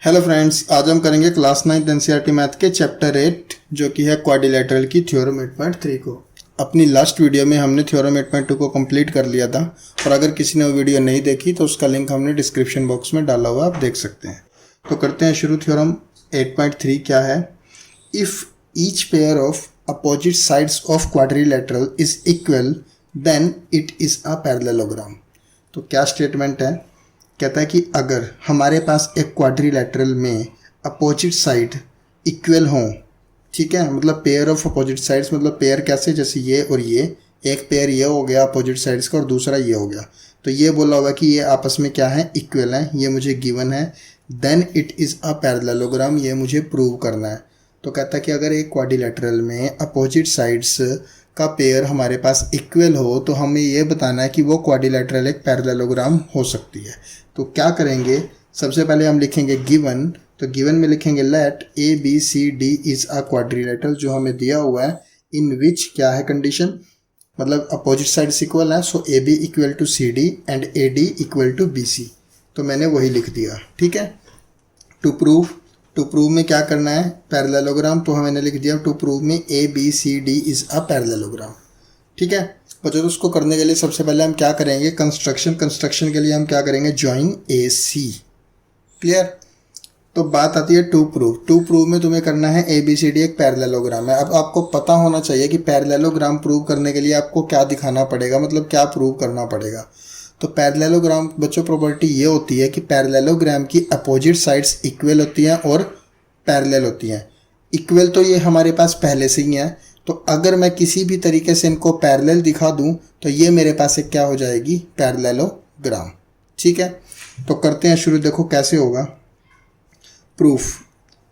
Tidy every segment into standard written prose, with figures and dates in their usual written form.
Hello friends, आज हम करेंगे क्लास 9 एनसीईआरटी मैथ के चैप्टर 8 जो कि है क्वाड्रिलेटरल की थ्योरम 8.3 को। अपनी लास्ट वीडियो में हमने थ्योरम 8.2 को कंप्लीट कर लिया था और अगर किसी ने वो वीडियो नहीं देखी तो उसका लिंक हमने डिस्क्रिप्शन बॉक्स में डाला हुआ, आप देख सकते हैं। तो करते हैं शुरू। थ्योरम 8.3 क्या है? If each pair of opposite sides of quadrilateral is equal then it is a parallelogram. तो क्या स्टेटमेंट है? कहता है कि अगर हमारे पास एक क्वाड्रिलेटरल में अपोजिट साइड इक्वल हों, ठीक है, मतलब पेयर ऑफ अपोजिट साइड्स, मतलब पेयर कैसे, जैसे ये और ये, एक पेयर ये हो गया अपोजिट साइड्स का और दूसरा ये हो गया, तो ये बोला होगा कि ये आपस में क्या है, इक्वल है, ये मुझे गिवन है। Then it is a parallelogram, ये मुझे प्रूव करना है। तो कहता है कि अगर एक क्वाड्रिलेटरल में अपोजिट साइड्स का पेयर हमारे पास इक्वल हो तो हमें ये बताना है कि वो क्वाड्रिलेटरल एक पैरेललोग्राम हो सकती है। तो क्या करेंगे, सबसे पहले हम लिखेंगे गिवन। तो गिवन में लिखेंगे let A B C D is a quadrilateral, जो हमें दिया हुआ है, इन विच क्या है कंडीशन, मतलब अपोजिट साइड्स इक्वल है, so A B equal to C D and A D equal to B C. तो मैंने वही लिख दिया, ठीक है। टू प्रूव में क्या करना है, पैरेललोग्राम, तो मैंने लिख दिया टू प्रूव में A B C D is a parallelogram, ठीक है। बच्चों, तो उसको करने के लिए सबसे पहले हम क्या करेंगे, कंस्ट्रक्शन के लिए हम क्या करेंगे, ज्वाइन ए सी। क्लियर? तो बात आती है टू प्रूव में तुम्हें करना है ए बी सी डी एक पैरेललोग्राम है। अब आपको पता होना चाहिए कि पैरेललोग्राम प्रूव करने के लिए आपको क्या दिखाना पड़ेगा, मतलब क्या प्रूव करना पड़ेगा। तो पैरेललोग्राम बच्चों प्रॉपर्टी ये होती है कि पैरेललोग्राम की अपोजिट साइड्स इक्वल होती हैं और पैरेलल होती हैं। इक्वल तो ये हमारे पास पहले से ही है, तो अगर मैं किसी भी तरीके से इनको पैरेलल दिखा दूं तो ये मेरे पास एक क्या हो जाएगी, पैरेललोग्राम, ठीक है। तो करते हैं शुरू। देखो कैसे होगा प्रूफ,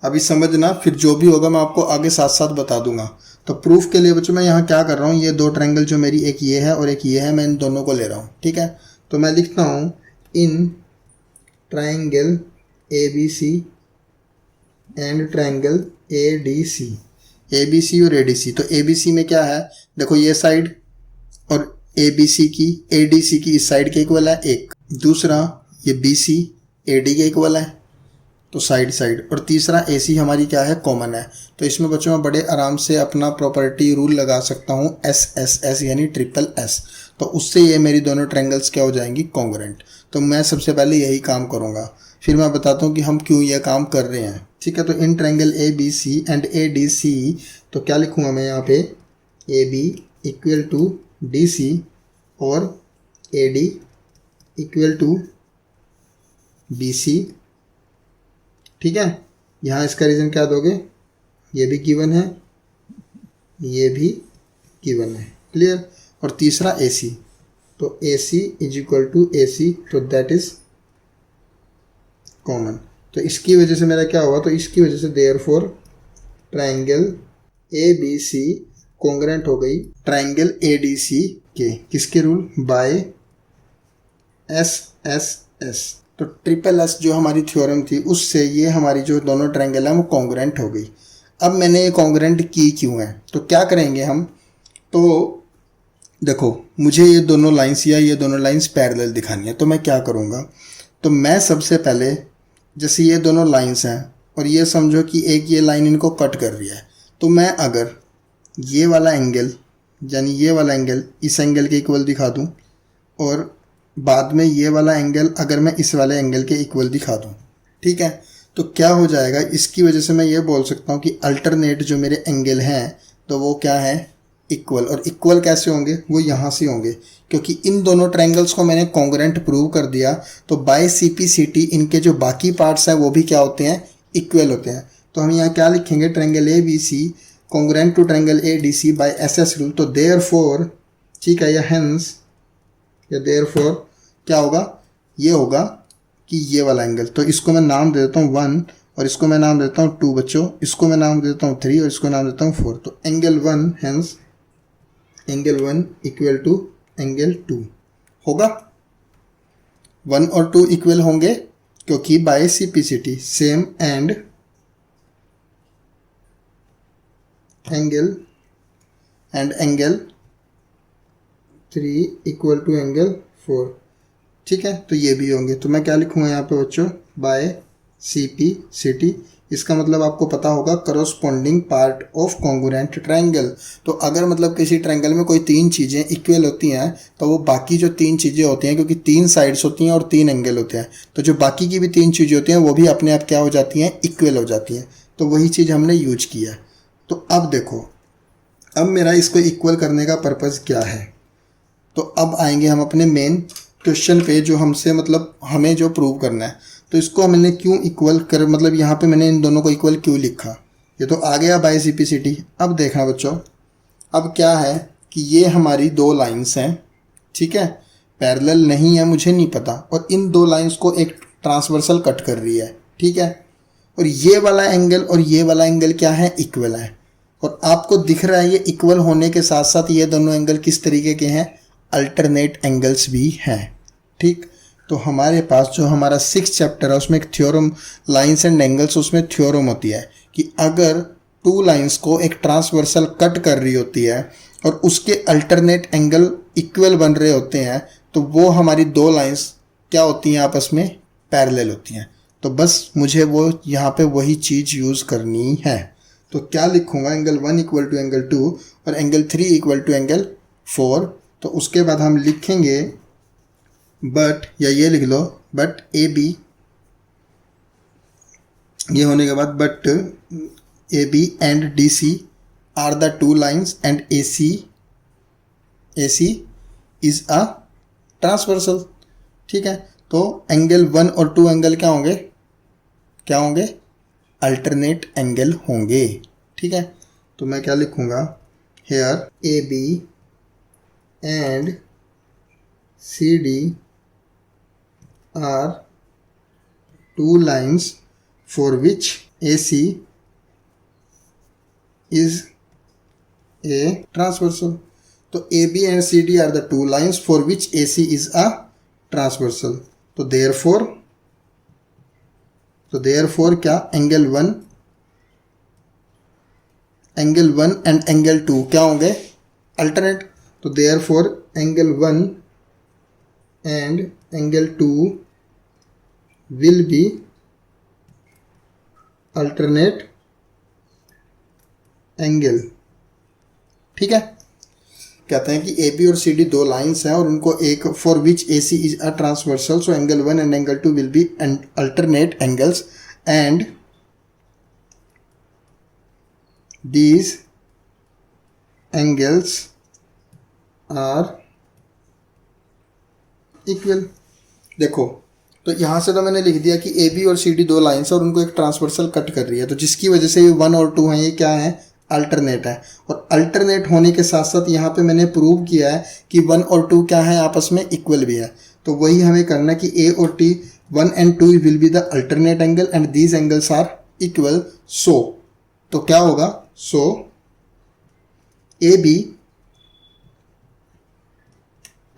अभी समझना, फिर जो भी होगा मैं आपको आगे साथ साथ बता दूंगा। तो प्रूफ के लिए बच्चों मैं यहाँ क्या कर रहा हूँ, ये दो ट्रायंगल जो मेरी, एक ये है और एक ये है, मैं इन दोनों को ले रहा हूँ, ठीक है। तो मैं लिखता हूँ in triangle A B C and triangle A D C, A B C और ए डी सी। तो ए बी सी में क्या है, देखो ये साइड और ए बी सी की, ए डी सी की इस साइड के इक्वल है एक, दूसरा ये बी सी ए डी के इक्वल है, तो साइड, और तीसरा ए सी हमारी क्या है, कॉमन है। तो इसमें बच्चों मैं बड़े आराम से अपना प्रॉपर्टी रूल लगा सकता हूँ, एस एस एस यानी ट्रिपल एस। तो उससे ये मेरी दोनों ट्रायंगल्स क्या हो जाएंगी, कॉन्ग्रुएंट। तो मैं सबसे पहले यही काम करूँगा, फिर मैं बताता हूँ कि हम क्यों ये काम कर रहे हैं, ठीक है। तो in triangle A B C and A D C, तो क्या लिखूँगा मैं यहाँ पे, A B equal to D C और A D equal to B C, ठीक है। यहाँ इसका रीज़न क्या दोगे, ये भी गिवन है, ये भी गिवन है, क्लियर। और तीसरा ए सी, तो ए सी इज इक्वल टू ए सी, तो दैट इज कॉमन। तो इसकी वजह से मेरा क्या होगा, तो इसकी वजह से therefore triangle A B C congruent हो गई ट्रायंगल ए डी सी के, किसके rule, by S S S. तो ट्रिपल एस जो हमारी थ्योरम थी उससे ये हमारी जो दोनों ट्रायंगल हैं वो कॉन्ग्रुएंट हो गई। अब मैंने ये कॉन्ग्रुएंट की क्यों है, तो क्या करेंगे हम, तो देखो मुझे ये दोनों लाइंस या ये दोनों लाइंस पैरेलल दिखानी है, तो मैं क्या करूँगा, तो मैं सबसे पहले, जैसे ये दोनों लाइंस हैं और ये समझो कि एक ये लाइन इनको कट कर रही है, तो मैं अगर ये वाला एंगल यानी ये वाला एंगल इस एंगल के इक्वल दिखा दूँ और बाद में ये वाला एंगल अगर मैं इस वाले एंगल के इक्वल दिखा दूँ, ठीक है, तो क्या हो जाएगा, इसकी वजह से मैं ये बोल सकता हूँ कि अल्टरनेट जो मेरे एंगल हैं तो वो क्या है, इक्वल। और इक्वल कैसे होंगे, वो यहाँ से होंगे, क्योंकि इन दोनों ट्रायंगल्स को मैंने कॉन्ग्रुएंट प्रूव कर दिया। तो by C P C T इनके जो बाकी पार्ट्स हैं वो भी क्या होते हैं, इक्वल होते हैं। तो हम यहाँ क्या लिखेंगे, triangle A B C congruent to triangle A D C by S S rule. तो देयरफॉर, ठीक है, या हेंस या देयरफॉर क्या होगा, ये होगा कि ये वाला एंगल, तो इसको मैं नाम दे देता हूँ 1 और इसको मैं नाम देता हूँ 2 बच्चों, इसको मैं नाम देता हूँ 3 और इसको नाम देता हूँ 4। तो angle 1 hence angle 1 equal to angle 2 होगा। 1 और 2 इक्वल होंगे क्योंकि by C P C T same, and angle 3 equal to angle 4, ठीक है। तो ये भी होंगे, तो मैं क्या लिखूँगा यहाँ पे बच्चों, बाय CPCT, इसका मतलब आपको पता होगा corresponding part of congruent triangle. तो अगर मतलब किसी ट्रायंगल में कोई तीन चीज़ें इक्वल होती हैं तो वो बाकी जो तीन चीज़ें होती हैं, क्योंकि तीन साइड्स होती हैं और तीन एंगल होते हैं, तो जो बाकी की भी तीन चीज़ें होती हैं वो भी अपने आप क्या हो जाती हैं, इक्वल हो जाती हैं। तो वही चीज़ हमने यूज किया। तो अब देखो, अब मेरा इसको इक्वल करने का पर्पज़ क्या है। तो अब आएंगे हम अपने मेन क्वेश्चन पे, जो हमसे मतलब हमें जो प्रूव करना है। तो इसको मैंने क्यों इक्वल कर, मतलब यहाँ पे मैंने इन दोनों को इक्वल क्यों लिखा, ये तो आ गया बाय CPCT। अब देखना बच्चों, अब क्या है कि ये हमारी दो लाइंस हैं, ठीक है, पैरेलल नहीं है मुझे नहीं पता, और इन दो लाइंस को एक ट्रांसवर्सल कट कर रही है, ठीक है। और ये वाला एंगल और ये वाला एंगल क्या है, इक्वल है। और आपको दिख रहा है ये इक्वल होने के साथ साथ ये दोनों एंगल किस तरीके के हैं, अल्टरनेट एंगल्स भी हैं, ठीक। तो हमारे पास जो हमारा 6th चैप्टर है उसमें एक थ्योरम, लाइंस एंड एंगल्स, उसमें थ्योरम होती है कि अगर टू लाइंस को एक ट्रांसवर्सल कट कर रही होती है और उसके अल्टरनेट एंगल इक्वल बन रहे होते हैं, तो वो हमारी दो लाइंस क्या होती हैं, आपस में पैरेलल होती हैं। तो बस मुझे वो यहाँ पे वही चीज़ यूज़ करनी है। तो क्या लिखूँगा, एंगल 1 इक्वल टू एंगल 2 और एंगल 3 इक्वल टू एंगल 4। तो उसके बाद हम लिखेंगे बट, या ये लिख लो बट AB, ये होने के बाद but AB and DC are the two lines and AC is a transversal, ठीक है। तो एंगल 1 और 2 एंगल क्या होंगे, अल्टरनेट एंगल होंगे, ठीक है। तो मैं क्या लिखूँगा, here AB and CD are two lines for which AC is a transversal. तो AB and CD are the two lines for which AC is a transversal. तो therefore क्या, एंगल 1 एंड एंगल 2 क्या होंगे, अल्टरनेट। तो therefore angle 1 and angle 2 will be alternate angle, ठीक है। कहते हैं कि AB और CD दो लाइंस हैं और उनको एक, for which AC is a transversal, so angle 1 and angle 2 will be alternate angles and these angles are equal. देखो, तो यहाँ से तो मैंने लिख दिया कि AB और CD दो लाइंस और उनको एक ट्रांसवर्सल कट कर रही है, तो जिसकी वजह से ये 1 और 2 हैं, ये क्या है, अल्टरनेट है। और अल्टरनेट होने के साथ साथ यहाँ पे मैंने प्रूव किया है कि 1 और 2 क्या है, आपस में इक्वल भी है। तो वही हमें करना है कि A और T 1 and 2 will be the alternate angle and these angles are equal. So तो क्या होगा, so AB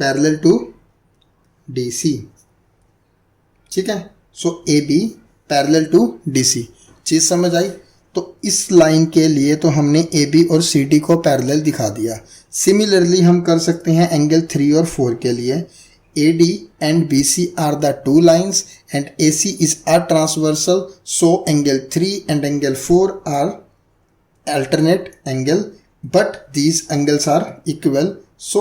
parallel to DC, ठीक है। So AB parallel to DC, चीज़ समझ आई। तो इस लाइन के लिए तो हमने AB और CD को पैरेलल दिखा दिया। सिमिलरली हम कर सकते हैं एंगल 3 और 4 के लिए। AD and BC are the two lines and AC is a transversal, so angle 3 and angle 4 are alternate angle but these angles are equal, so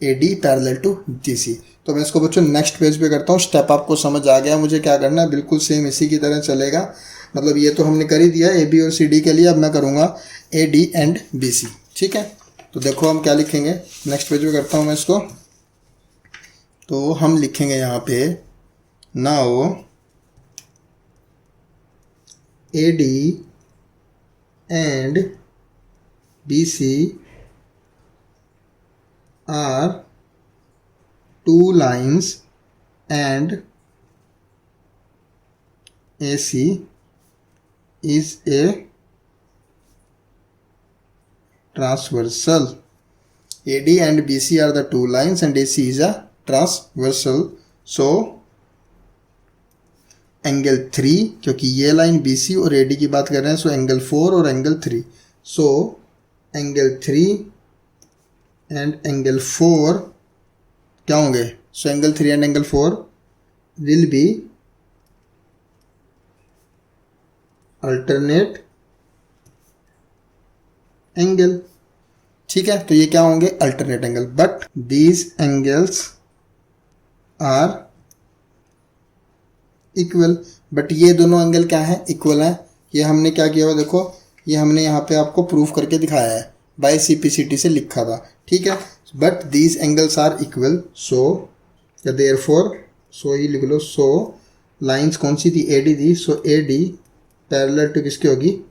AD parallel to DC। तो मैं इसको बच्चों नेक्स्ट पेज पे करता हूँ। Step आपको समझ आ गया मुझे क्या करना है, बिल्कुल सेम इसी की तरह चलेगा। मतलब ये तो हमने कर ही दिया AB और CD के लिए, अब मैं करूँगा AD एंड BC, ठीक है। तो देखो हम क्या लिखेंगे, नेक्स्ट पेज पे करता हूँ मैं इसको। तो हम लिखेंगे यहाँ पे, now AD and BC are two lines and AC is a transversal. AD and BC are the two lines and AC is a transversal. So angle 3, क्योंकि ये लाइन BC और AD की बात कर रहे हैं, सो एंगल 4 और angle 3। So angle 3 and angle 4 क्या होंगे, so angle 3 and angle 4 will be alternate angle. ठीक है, तो ये क्या होंगे? Alternate angle. But these angles are equal. But ये दोनों एंगल क्या है? इक्वल है। ये हमने क्या किया हुआ देखो, ये हमने यहाँ पे आपको प्रूफ करके दिखाया है, बाय CPCT से लिखा था। ठीक है, but these angles are equal, so या देयरफॉर, सो ही लिख लो। सो लाइंस कौन सी थी? AD थी। सो AD पैरेलल टू किसके होगी?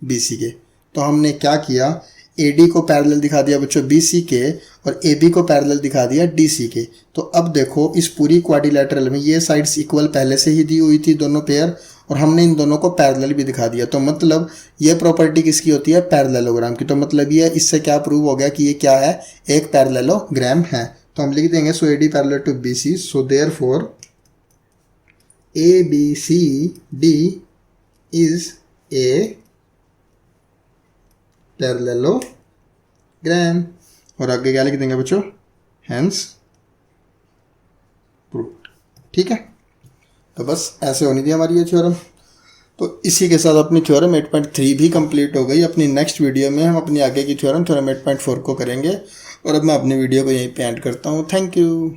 BC के। तो हमने क्या किया, AD को पैरेलल दिखा दिया बच्चों BC के, और AB को पैरेलल दिखा दिया DC के। तो अब देखो इस पूरी क्वाड्रिलेटरल में ये साइड्स इक्वल पहले से ही दी हुई थी दोनों पेयर, और हमने इन दोनों को पैरेलल भी दिखा दिया। तो मतलब ये प्रॉपर्टी किसकी होती है? पैरेललोग्राम की। तो मतलब ये इससे क्या प्रूव हो गया कि ये क्या है? एक पैरेललोग्राम है। तो हम लिख देंगे so AD parallel to BC, so therefore ABCD is a parallelogram. और आगे क्या लिख देंगे बच्चों? Hence proved. ठीक है, तो बस ऐसे होनी थी हमारी ये थ्योरम। तो इसी के साथ अपनी थ्योरम 8.3 भी कंप्लीट हो गई। अपनी नेक्स्ट वीडियो में हम अपनी आगे की थ्योरम 8.4 को करेंगे। और अब मैं अपनी वीडियो को यहीं पे एंड करता हूँ। Thank you.